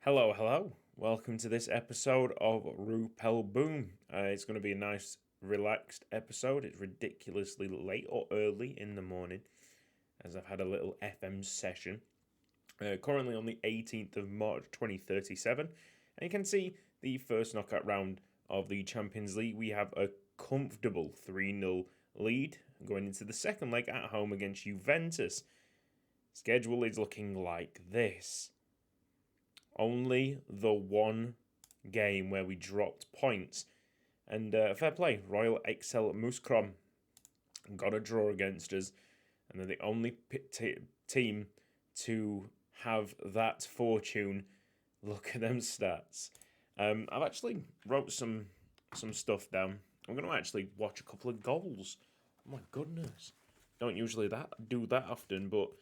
Hello, hello. Welcome to this episode of Rupel Boom. It's going to be a nice, relaxed episode. It's ridiculously late or early in the morning as I've had a little FM session. Currently on the 18th of March 2037. And you can see the first knockout round of the Champions League. We have a comfortable 3-0 lead going into the second leg at home against Juventus. Schedule is looking like this. Only the one game where we dropped points. And fair play, Royal Excel Mouscron got a draw against us. And they're the only team to have that fortune. Look at them stats. I've actually wrote some stuff down. I'm going to actually watch a couple of goals. Oh my goodness. Don't usually do that often, but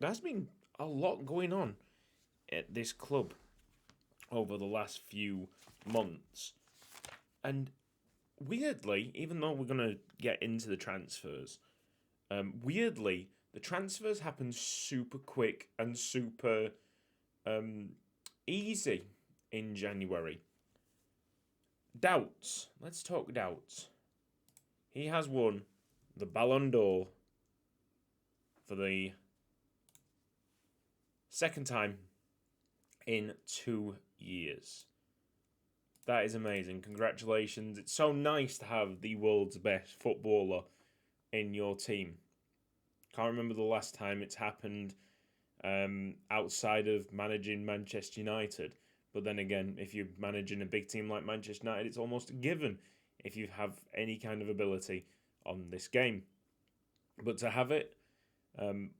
there's been a lot going on at this club over the last few months. And weirdly, even though we're going to get into the transfers, weirdly, the transfers happen super quick and super easy in January. Doubts. Let's talk doubts. He has won the Ballon d'Or for the second time in 2 years. That is amazing. Congratulations. It's so nice to have the world's best footballer in your team. Can't remember the last time it's happened outside of managing Manchester United. But then again, if you're managing a big team like Manchester United, it's almost a given if you have any kind of ability on this game. But to have it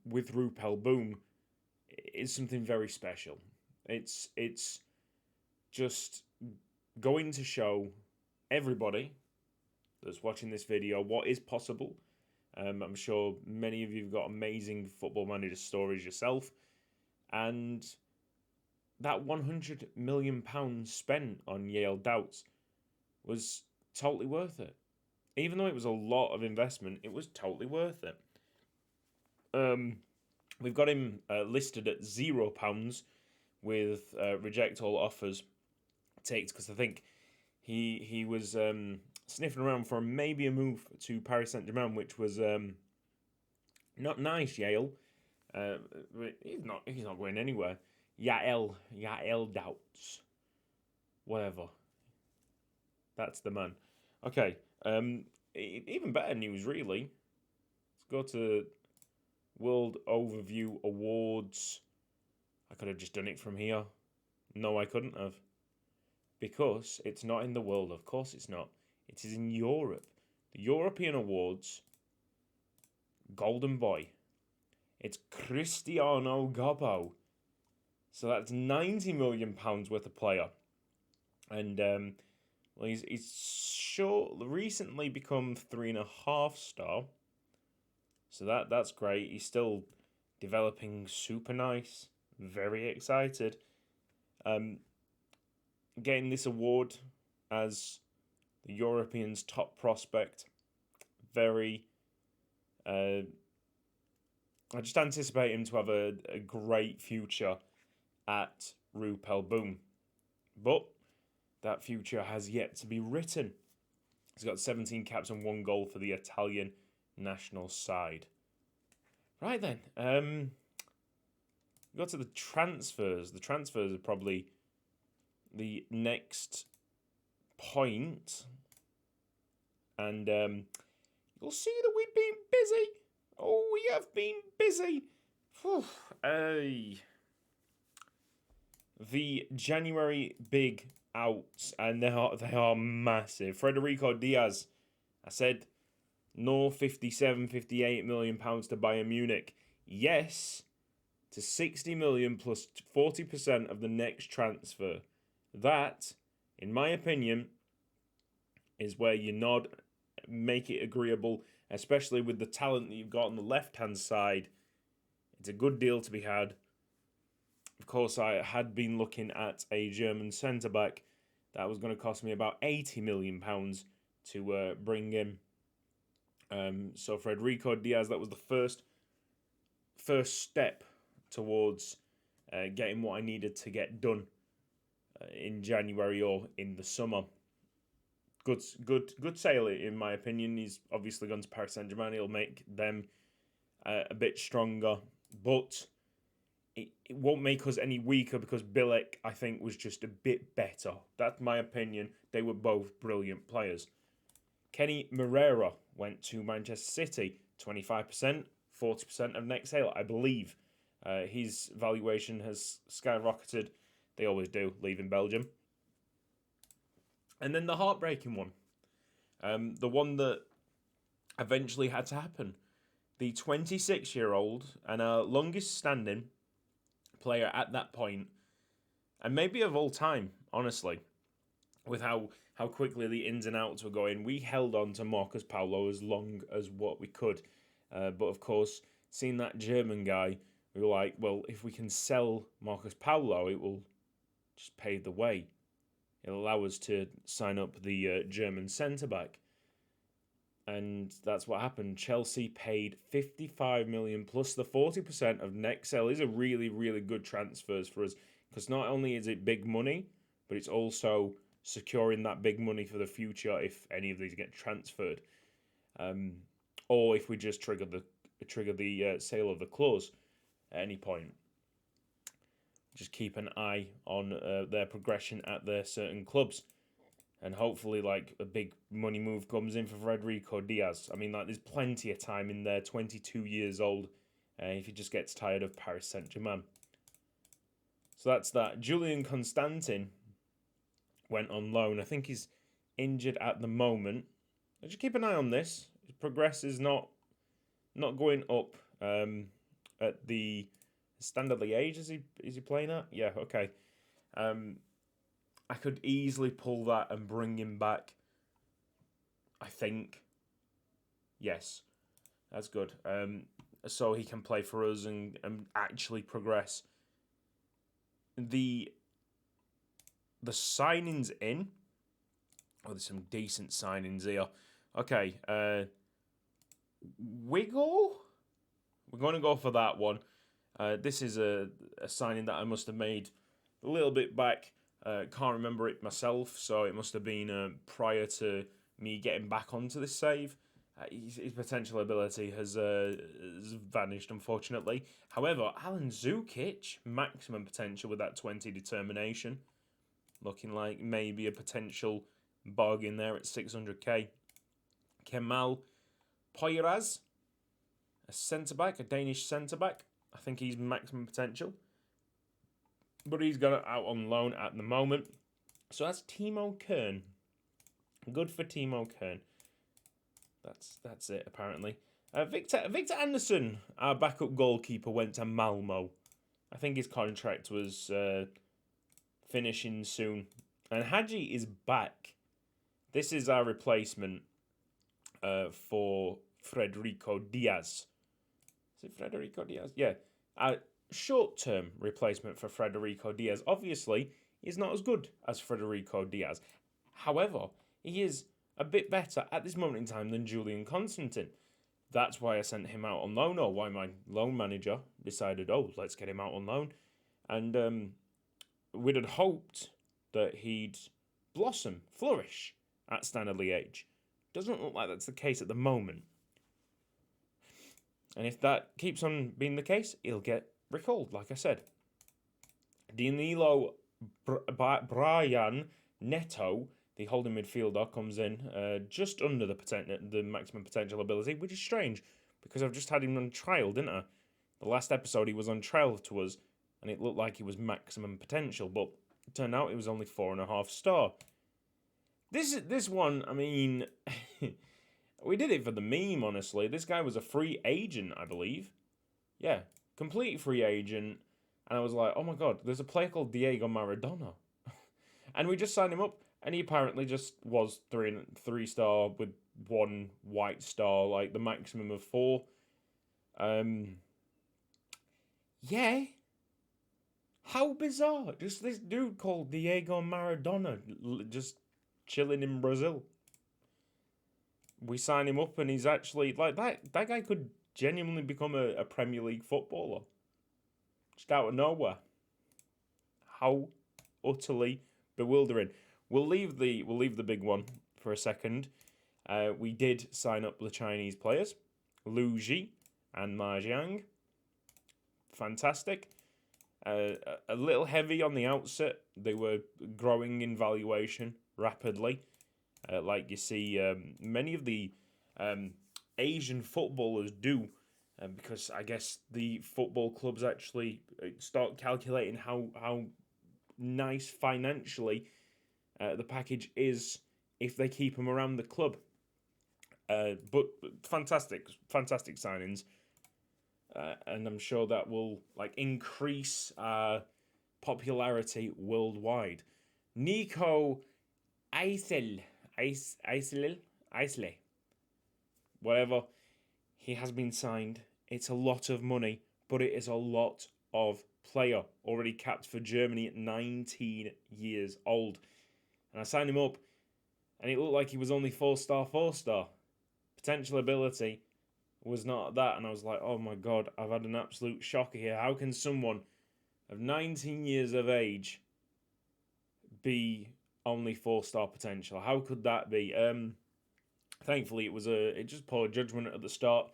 with Rupel Boom is something very special. It's just going to show everybody that's watching this video what is possible. I'm sure many of you have got amazing Football Manager stories yourself. And that £100 million spent on Yale Doubts was totally worth it. Even though it was a lot of investment, it was totally worth it. We've got him listed at £0 with reject all offers takes, because I think he was sniffing around for maybe a move to Paris Saint-Germain, which was not nice, Yale. He's not going anywhere. Yael Doubts. Whatever. That's the man. Okay, even better news, really. Let's go to World Overview Awards. I could have just done it from here. No, I couldn't have. Because it's not in the world. Of course it's not. It is in Europe. The European Awards. Golden Boy. It's Cristiano Gobbo. So that's £90 million worth of player. And well, he's recently become 3.5 star. So that's great. He's still developing super nice. Very excited. Getting this award as the Europeans' top prospect. Very. I just anticipate him to have a great future at Rupel Boom. But that future has yet to be written. He's got 17 caps and 1 goal for the Italian national side. Right then, we got to the transfers. The transfers are probably the next point. And you'll see that we've been busy. Oh, we have been busy. The January big outs, and they are massive. Federico Diaz, I said, no 58 million pounds to Bayern Munich. Yes, to 60 million plus 40% of the next transfer. That, in my opinion, is where you nod, make it agreeable, especially with the talent that you've got on the left-hand side. It's a good deal to be had. Of course, I had been looking at a German centre-back that was going to cost me about £80 million to bring in. So Federico Diaz, that was the first step towards getting what I needed to get done in January or in the summer. Good sale in my opinion. He's obviously gone to Paris Saint-Germain. He'll make them a bit stronger, but it won't make us any weaker because Bilek, I think, was just a bit better. That's my opinion. They were both brilliant players. Kenny Moreira went to Manchester City, 25%, 40% of next sale, I believe. His valuation has skyrocketed. They always do, leaving Belgium. And then the heartbreaking one. The one that eventually had to happen. The 26-year-old and our longest standing player at that point, and maybe of all time, honestly, with how quickly the ins and outs were going, we held on to Marcus Paulo as long as what we could. But of course, seeing that German guy, we were like, well, if we can sell Marcus Paulo, it will just pave the way. It'll allow us to sign up the German centre-back. And that's what happened. Chelsea paid 55 million plus the 40% of next sale. These are really, really good transfers for us because not only is it big money, but it's also securing that big money for the future if any of these get transferred, or if we just trigger the sale of the clause at any point. Just keep an eye on their progression at their certain clubs. And hopefully, like, a big money move comes in for Federico Diaz. I mean, like, there's plenty of time in there, 22 years old, if he just gets tired of Paris Saint-Germain. So that's that. Julian Constantin went on loan. I think he's injured at the moment. Just keep an eye on this. His progress is not going up at the standard age. Is he playing at? Yeah, okay. I could easily pull that and bring him back. I think. Yes, that's good. So he can play for us and actually progress. The signings in. Oh, there's some decent signings here. Okay, Wiggle? We're going to go for that one. This is a signing that I must have made a little bit back. Can't remember it myself, so it must have been prior to me getting back onto this save. His potential ability has vanished, unfortunately. However, Alan Zukic, maximum potential with that 20 determination. Looking like maybe a potential bargain there at 600k. Kemal Poyraz, a centre-back, a Danish centre-back. I think he's maximum potential. But he's got it out on loan at the moment. So that's Timo Kern. Good for Timo Kern. That's it, apparently. Victor Anderson, our backup goalkeeper, went to Malmo. I think his contract was finishing soon. And Hadji is back. This is our replacement for Federico Diaz. Is it Federico Diaz? Yeah. Short-term replacement for Federico Diaz. Obviously, he's not as good as Federico Diaz. However, he is a bit better at this moment in time than Julian Constantin. That's why I sent him out on loan, or why my loan manager decided, let's get him out on loan. And we'd have hoped that he'd blossom, flourish at Standard Liège. Doesn't look like that's the case at the moment. And if that keeps on being the case, he'll get recalled, like I said. Danilo Brian Neto, the holding midfielder, comes in just under the maximum potential ability, which is strange because I've just had him on trial, didn't I? The last episode he was on trial to us, and it looked like he was maximum potential, but it turned out it was only 4.5 star. This one, I mean, we did it for the meme, honestly. This guy was a free agent, I believe. Yeah, complete free agent. And I was like, oh my god, there's a player called Diego Maradona. And we just signed him up, and he apparently just was 3 star with 1 white star, like the maximum of 4. Yeah. How bizarre. Just this dude called Diego Maradona just chilling in Brazil. We sign him up and he's actually, like, that guy could genuinely become a Premier League footballer. Just out of nowhere. How utterly bewildering. We'll leave the big one for a second. We did sign up the Chinese players, Lu Ji and Ma Jiang. Fantastic. A little heavy on the outset. They were growing in valuation rapidly, like you see many of the Asian footballers do, because I guess the football clubs actually start calculating how nice financially the package is if they keep them around the club. But fantastic signings. And I'm sure that will increase popularity worldwide. Nico Eisel, whatever, he has been signed. It's a lot of money, but it is a lot of player. Already capped for Germany at 19 years old. And I signed him up, and it looked like he was only 4-star. Potential ability was not that, and I was like, oh my god, I've had an absolute shocker here. How can someone of 19 years of age be only 4-star potential? How could that be? Thankfully, it just poor judgment at the start,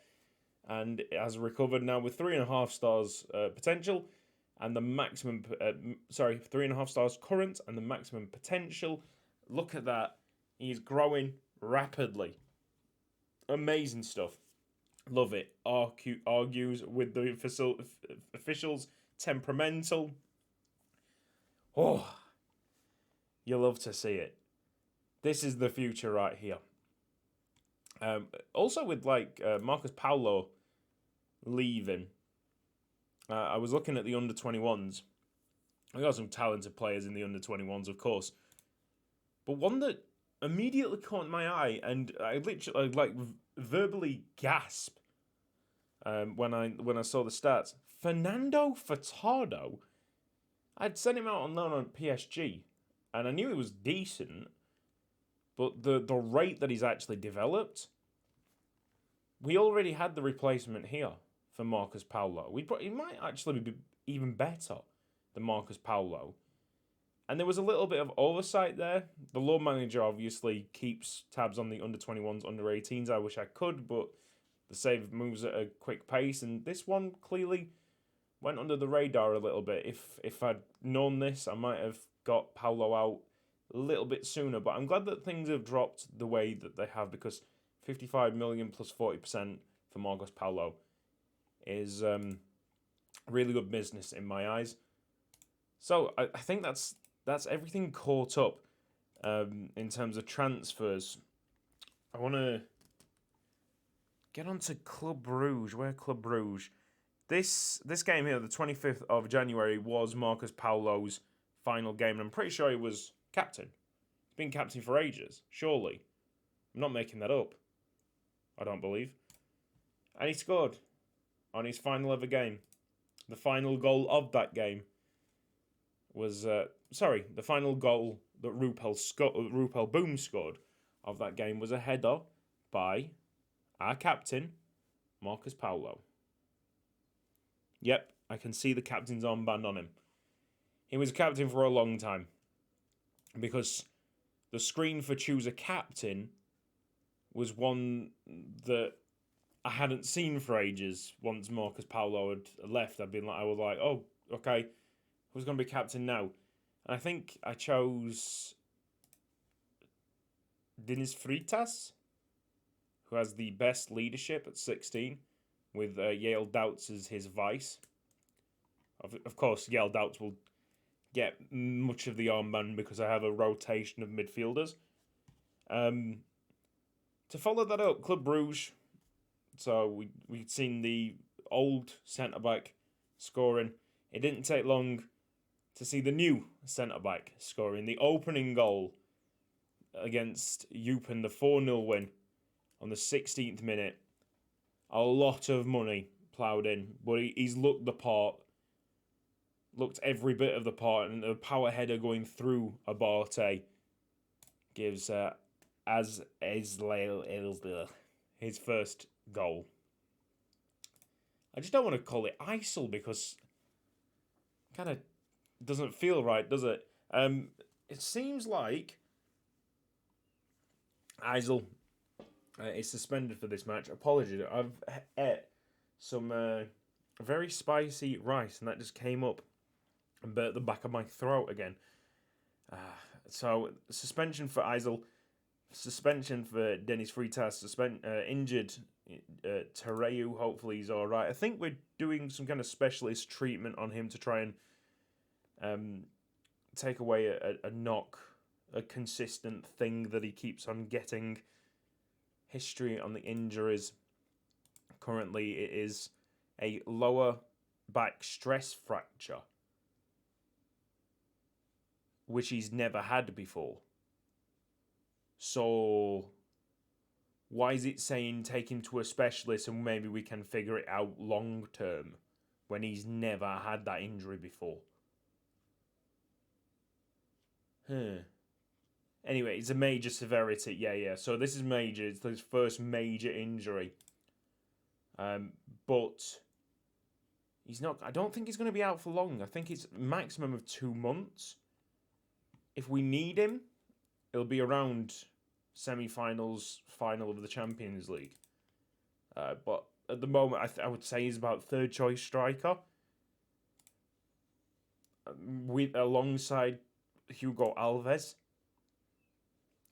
and it has recovered now with 3.5 stars potential, and the maximum 3.5 stars current, and the maximum potential. Look at that. He's growing rapidly. Amazing stuff. Love it. Argues with the officials. Temperamental. Oh, you love to see it. This is the future right here. Also with Marcus Paulo leaving, I was looking at the under-21s. We got some talented players in the under-21s, of course. But one that immediately caught my eye, and I literally verbally gasp when I saw the stats. Fernando Furtado. I'd sent him out on loan on PSG, and I knew he was decent, but the rate that he's actually developed, we already had the replacement here for Marcus Paulo. He might actually be even better than Marcus Paulo. And there was a little bit of oversight there. The loan manager obviously keeps tabs on the under-21s, under-18s. I wish I could, but the save moves at a quick pace. And this one clearly went under the radar a little bit. If I'd known this, I might have got Paulo out a little bit sooner. But I'm glad that things have dropped the way that they have, because 55 million plus 40% for Marcos Paulo is really good business in my eyes. So I think that's everything caught up in terms of transfers. I want to get on to Club Brugge. Where Club Brugge? This game here, the 25th of January, was Marcus Paulo's final game. And I'm pretty sure he was captain. He's been captain for ages, surely. I'm not making that up. I don't believe. And he scored on his final ever game. The final goal of that game was... the final goal that Rupel Boom scored of that game was a header by our captain, Marcus Paulo. Yep, I can see the captain's armband on him. He was captain for a long time, because the screen for choose a captain was one that I hadn't seen for ages. Once Marcus Paulo had left, I was like, oh, okay, who's going to be captain now? And I think I chose Denis Freitas, who has the best leadership at 16, with Yale Doubts as his vice. Of course, Yale Doubts will get much of the armband because I have a rotation of midfielders. To follow that up, Club Brugge. So we'd seen the old centre-back scoring. It didn't take long to see the new centre-back scoring the opening goal against Eupen, the 4-0 win on the 16th minute. A lot of money ploughed in, but he's looked the part, looked every bit of the part, and the power header going through Abate gives his first goal. I just don't want to call it Isel, because kind of Doesn't feel right, does it? It seems like Eisel is suspended for this match. Apologies, I've ate some very spicy rice, and that just came up and burnt the back of my throat again. Uh, so suspension for Eisel, suspension for Dennis Freitas, injured Tereu. Hopefully he's all right. I think we're doing some kind of specialist treatment on him to try and take away a knock, a consistent thing that he keeps on getting. History on the injuries. Currently, it is a lower back stress fracture, which he's never had before. So, why is it saying take him to a specialist and maybe we can figure it out long term when he's never had that injury before? Anyway, it's a major severity. Yeah. So this is major. It's his first major injury. But he's not. I don't think he's going to be out for long. I think it's maximum of 2 months. If we need him, it'll be around semi-finals, final of the Champions League. But at the moment, I would say he's about third choice striker. Alongside Hugo Alves.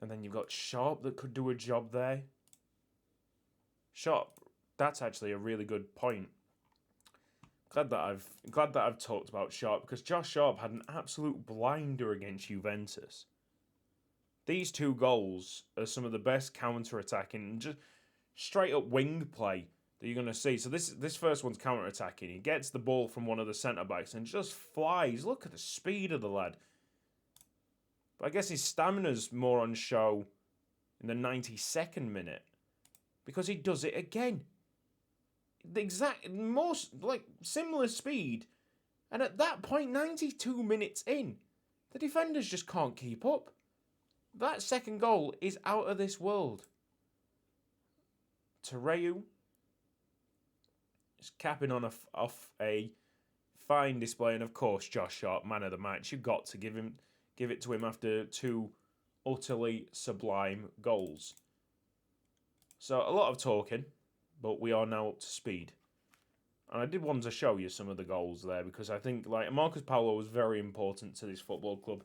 And then you've got Sharp that could do a job there. Sharp, that's actually a really good point. Glad that I've talked about Sharp, because Josh Sharp had an absolute blinder against Juventus. These 2 goals are some of the best counter-attacking, just straight up wing play that you're going to see. So this first one's counter-attacking. He gets the ball from one of the centre-backs and just flies. Look at the speed of the lad. But I guess his stamina's more on show in the 92nd minute, because he does it again. The exact, most, similar speed. And at that point, 92 minutes in, the defenders just can't keep up. That second goal is out of this world. Tereu is capping on off a fine display. And of course, Josh Sharp, man of the match. You've got to give it to him after 2 utterly sublime goals. So a lot of talking, but we are now up to speed. And I did want to show you some of the goals there, because I think Marcus Paulo was very important to this football club.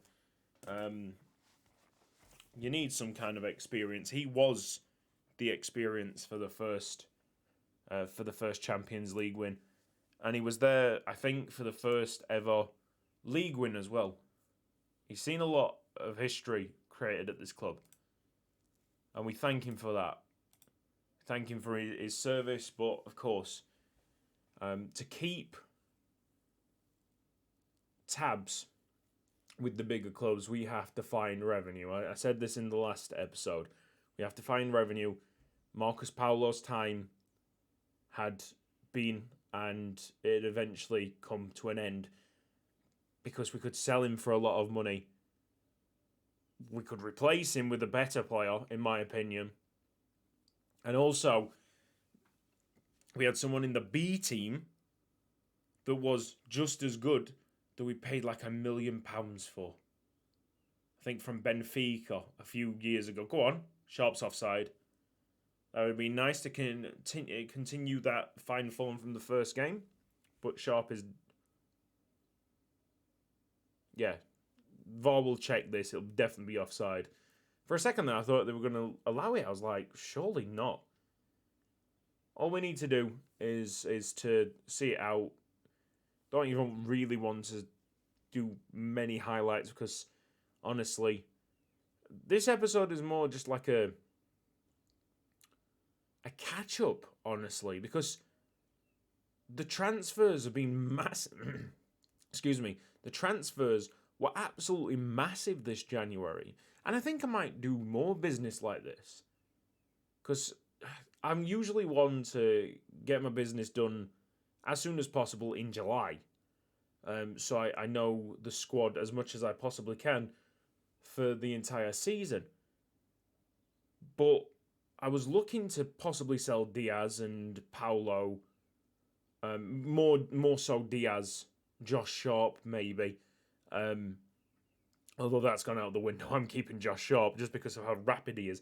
You need some kind of experience. He was the experience for the first Champions League win, and he was there, I think, for the first ever league win as well. He's seen a lot of history created at this club, and we thank him for that. Thank him for his service, but of course, to keep tabs with the bigger clubs, we have to find revenue. I said this in the last episode. We have to find revenue. Marcus Paulo's time had been, and it eventually come to an end, because we could sell him for a lot of money. We could replace him with a better player, in my opinion. And also, we had someone in the B team that was just as good, that we paid like £1 million for. I think from Benfica a few years ago. Go on, Sharp's offside. That would be nice to continue that fine form from the first game. But Sharp is... Yeah, VAR will check this. It'll definitely be offside. For a second there, I thought they were going to allow it. I was like, surely not. All we need to do is to see it out. Don't even really want to do many highlights, because, honestly, this episode is more just like a catch-up, honestly, because the transfers have been massive. Excuse me. The transfers were absolutely massive this January. And I think I might do more business like this, because I'm usually one to get my business done as soon as possible in July. So I know the squad as much as I possibly can for the entire season. But I was looking to possibly sell Diaz and Paulo. More so Diaz, Josh Sharp maybe, Although that's gone out the window, I'm keeping Josh Sharp just because of how rapid he is.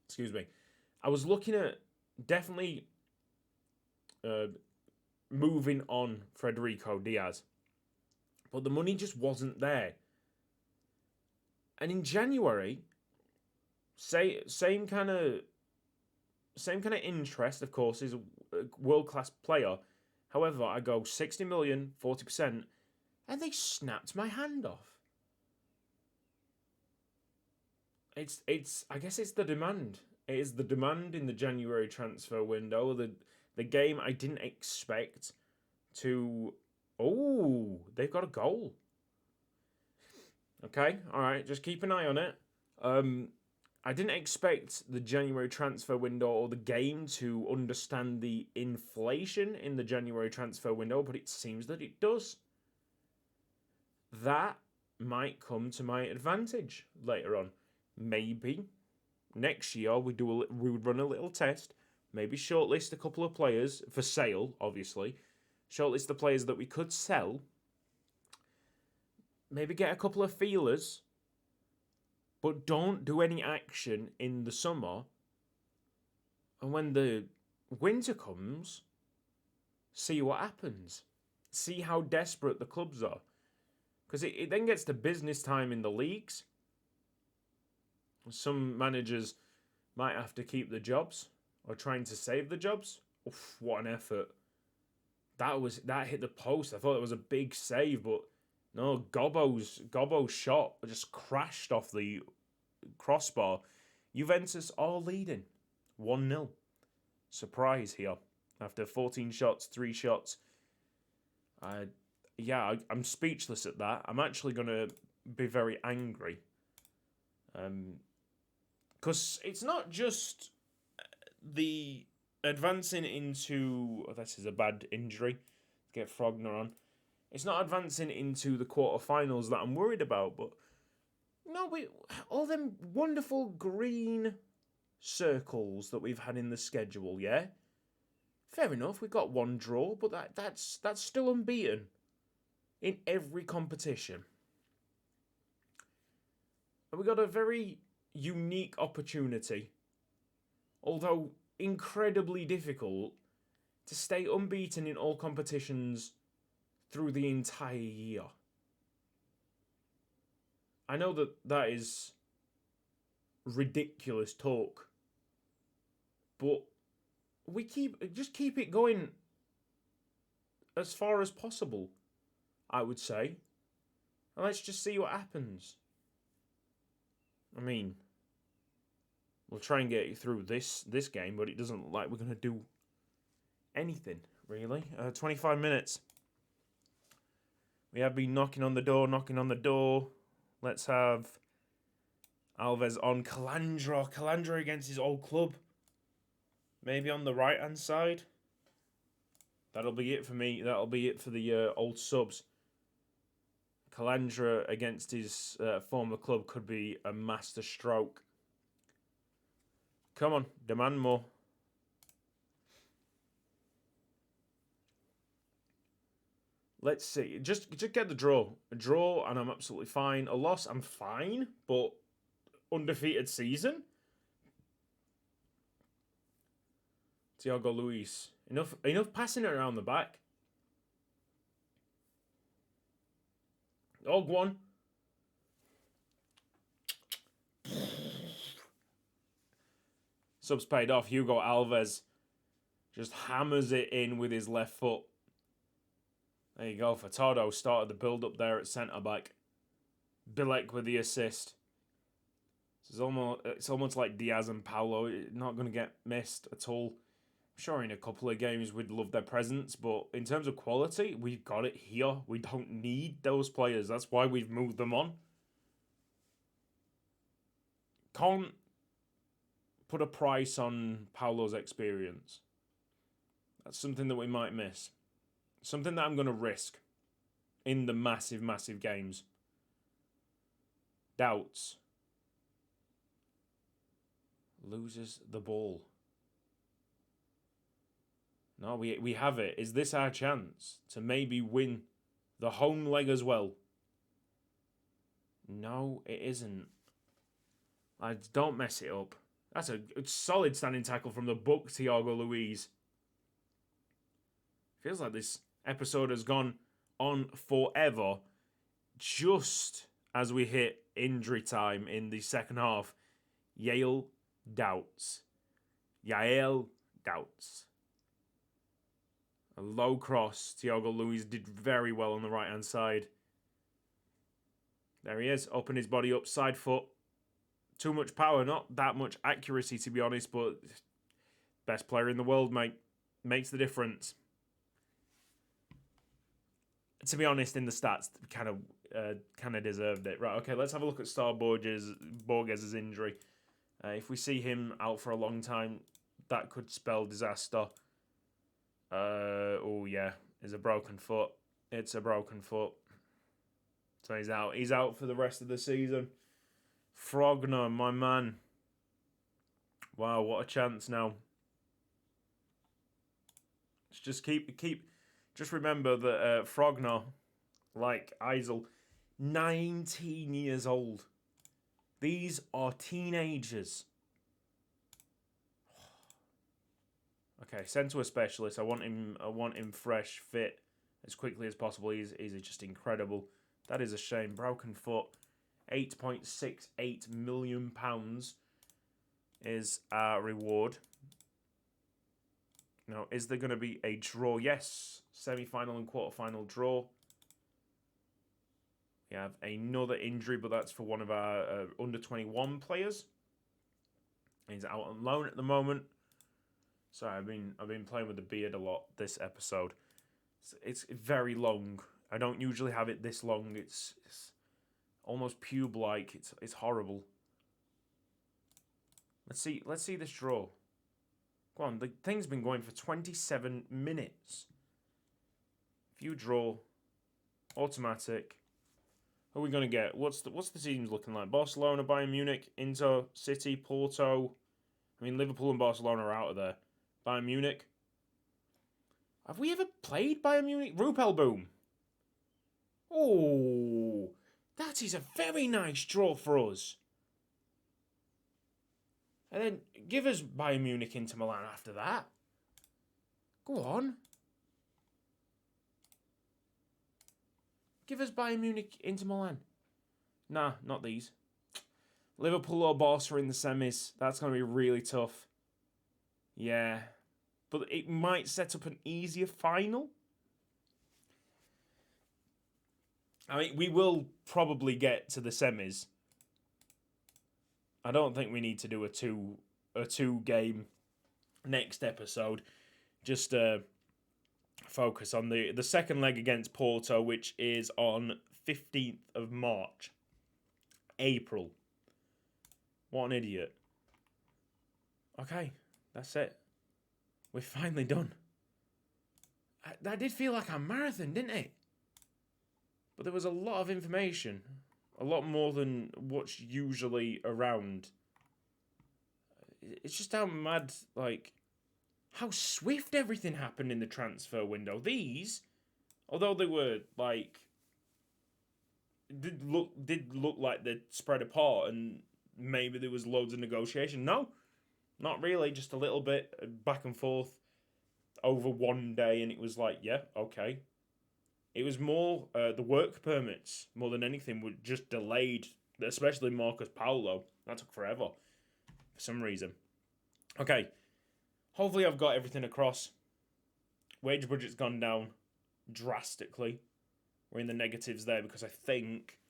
Excuse me. I was looking at definitely moving on Federico Diaz, but the money just wasn't there. And in January, same kind of interest. Of course, is a world class player. However, I go 60 million, 40%, and they snapped my hand off. It's I guess it's the demand. It is the demand in the January transfer window. The game I didn't expect to. Oh, they've got a goal. Okay, all right, just keep an eye on it. I didn't expect the January transfer window or the game to understand the inflation in the January transfer window, but it seems that it does. That might come to my advantage later on. Maybe next year we would run a little test. Maybe shortlist a couple of players for sale. Obviously, shortlist the players that we could sell. Maybe get a couple of feelers, but don't do any action in the summer. And when the winter comes, see what happens. See how desperate the clubs are. Because it then gets to business time in the leagues. Some managers might have to keep the jobs or trying to save the jobs. Oof, what an effort. That hit the post. I thought it was a big save, but no, Gobbo's shot just crashed off the crossbar. Juventus are leading 1-0. Surprise here. After 14 shots, 3 shots. I'm speechless at that. I'm actually going to be very angry. Because it's not just the advancing into... Oh, this is a bad injury. Get Frogner on. It's not advancing into the quarterfinals that I'm worried about, but... No, all them wonderful green circles that we've had in the schedule, yeah? Fair enough, we got 1 draw, but that's still unbeaten in every competition. And we got a very unique opportunity, although incredibly difficult, to stay unbeaten in all competitions through the entire year. I know that is ridiculous talk, but we just keep it going as far as possible, I would say. And let's just see what happens. I mean, we'll try and get through this game, but it doesn't look like we're going to do anything, really. 25 minutes. We have been knocking on the door. Let's have Alves on Calandra. Calandra against his old club. Maybe on the right-hand side. That'll be it for me. That'll be it for the old subs. Calandra against his former club could be a master stroke. Come on, demand more. Let's see. Just get the draw. A draw, and I'm absolutely fine. A loss, I'm fine. But undefeated season? Thiago Luis. Enough passing it around the back. Oh, go on. Subs paid off. Hugo Alves just hammers it in with his left foot. There you go. Furtado started the build-up there at centre-back. Bilek with the assist. It's almost like Diaz and Paulo. Not going to get missed at all. I'm sure in a couple of games we'd love their presence, but in terms of quality, we've got it here. We don't need those players. That's why we've moved them on. Can't put a price on Paulo's experience. That's something that we might miss. Something that I'm going to risk in the massive, massive games. Doubts. Loses the ball. No, we have it. Is this our chance to maybe win The home leg as well. No, it isn't. Don't mess it up. That's a solid standing tackle from the book, Thiago Luiz. Feels like this episode has gone on forever. Just as we hit injury time in the second half, Yael doubts. A low cross. Thiago Luiz did very well on the right-hand side. There he is. Open his body up. Side foot. Too much power. Not that much accuracy, to be honest, but best player in the world, mate. Makes the difference. To be honest, in the stats, kind of deserved it. Right, okay, let's have a look at Star Borges' injury. If we see him out for a long time, that could spell disaster. Oh, yeah, it's a broken foot. It's a broken foot. So he's out. He's out for the rest of the season. Frogner, my man. Wow, what a chance now. Just just remember that Frogner, like Eisel, 19 years old. These are teenagers. Okay, send to a specialist. I want him fresh, fit, as quickly as possible. He's just incredible. That is a shame. Broken foot. £8.68 million is our reward. Now, is there going to be a draw? Yes. Semi-final and quarter-final draw. We have another injury, but that's for one of our under-21 players. He's out on loan at the moment. Sorry, I've been playing with the beard a lot this episode. It's very long. I don't usually have it this long. It's almost pube-like. It's horrible. Let's see this draw. Go on, the thing's been going for 27 minutes. If you draw, automatic. Who are we gonna get? What's the teams looking like? Barcelona, Bayern Munich, Inter, City, Porto. I mean, Liverpool and Barcelona are out of there. Bayern Munich. Have we ever played Bayern Munich? Rupel Boom. Oh, that is a very nice draw for us. And then give us Bayern Munich into Milan after that. Go on. Give us Bayern Munich into Milan. Nah, not these. Liverpool or Barca in the semis. That's going to be really tough. Yeah. But it might set up an easier final. I mean, we will probably get to the semis. I don't think we need to do a two game next episode. Just focus on the second leg against Porto, which is on 15th of March. April. What an idiot. Okay, that's it. We're finally done. That did feel like a marathon, didn't it? But there was a lot of information. A lot more than what's usually around. It's just how mad, how swift everything happened in the transfer window. These, although they were, did look like they'd spread apart and maybe there was loads of negotiation. No, not really. Just a little bit back and forth over one day, and it was like, yeah, okay. It was more the work permits, more than anything, were just delayed, especially Marcus Paulo. That took forever for some reason. Okay, hopefully I've got everything across. Wage budget's gone down drastically. We're in the negatives there because I think,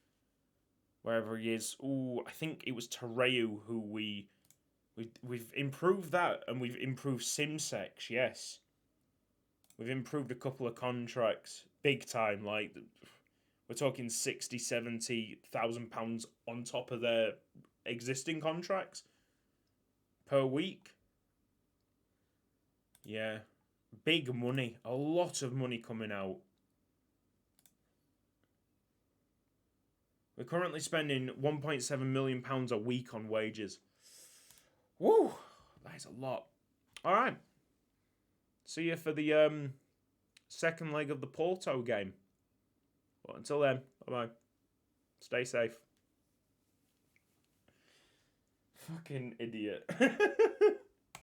wherever he is, I think it was Tereu who we've improved that, and we've improved Simsex, yes. We've improved a couple of contracts, big time. We're talking 60, 70,000 pounds on top of their existing contracts per week. Yeah, big money, a lot of money coming out. We're currently spending £1.7 million a week on wages. Woo, that is a lot. All right. See you for the second leg of the Porto game. But until then, bye bye. Stay safe. Fucking idiot.